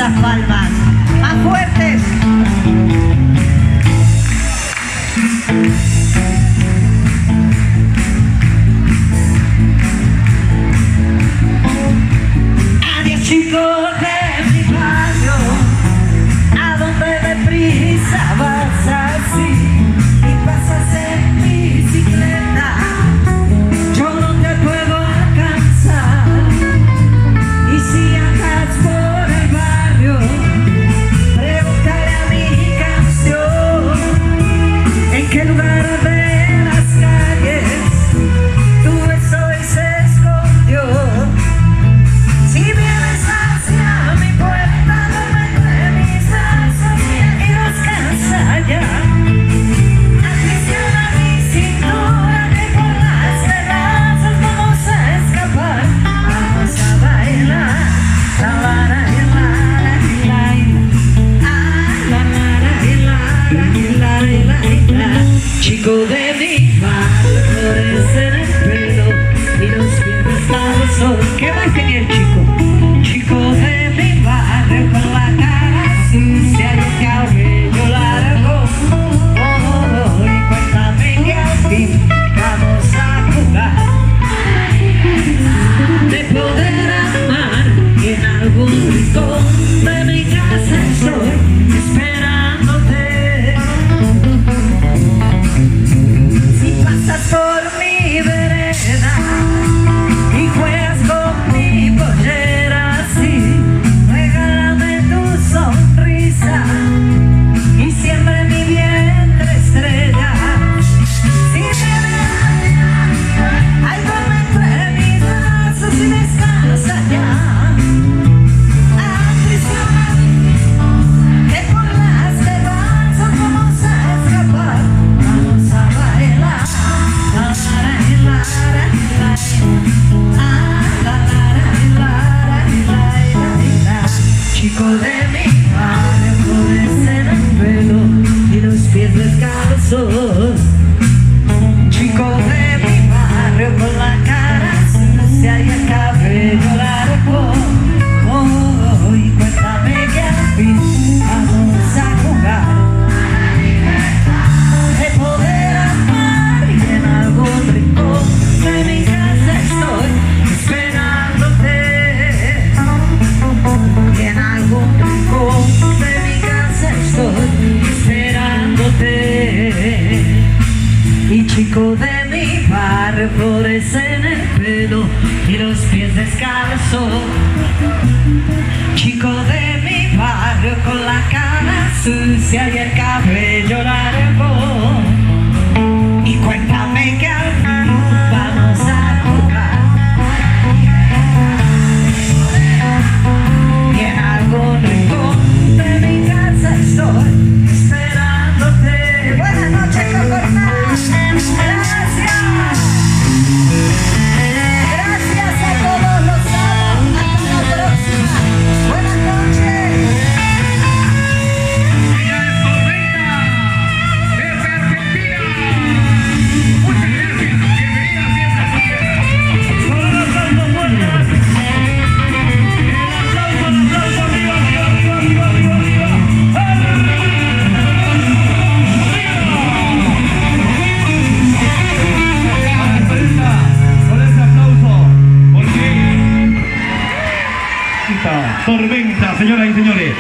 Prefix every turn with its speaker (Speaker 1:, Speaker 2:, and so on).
Speaker 1: esas palmas. Más fuertes. Adiós, chicos de mi barrio, a donde deprisa vas así y pasas en bicicleta. Yo no te puedo alcanzar, y si andas por el barrio, pregúntale a mi canción en qué lugar de las calles tu beso hoy se escondió. Si vienes hacia mi puerta, no me entre mis brazos y descansa ya. Aprisiona mi cintura, que por las terrazas vamos a escapar. Vamos a bailar, la la la la chico de mi barrio, flores en el pelo y los pies descalzos. ¿Qué más tenía el chico? Chico de mi barrio, con la cara sucia y el cabello largo. Oh, y cuéntame que al fin vamos a jugar de poder amar, y en algún rincón de mi casa estoy esperándote. Si pasas por mi vereda y juegas con mi pollera así, regálame tu sonrisa y siempre mi vientre estrella. Si vienes, ay, duerme entre mis brazos y descansa ya. Aprisiona, que por las terrazas vamos a escapar. Vamos a bailar, chico de mi barrio, flores en el pelo y los pies descalzos. Chico de mi barrio, con la cara sucia y el cabello largo. Oh, y cuéntame que al fin vamos a jugar de poder amar, y en algún rincón de mi casa estoy esperándote. Y en algún rincón de mi casa estoy esperándote. Y chico de mi barrio, flores en el pelo y los pies descalzos. Chico de mi barrio, con la cara sucia y el cabello largo. Y cuéntame que al fin vamos a jugar y en algún rincón de mi casa estoy esperándote. Buenas noches, Cocorná. Gracias. Gracias a todos los sábados. Hasta la próxima. Buenas noches.
Speaker 2: Ella es Tormenta, desde Argentina. Muchas gracias. Bienvenida a Fiesta Social. Con un aplauso fuerte. El aplauso arriba, arriba, arriba, arriba, arriba, arriba. Con ese aplauso, porque Tormenta, señoras y señores.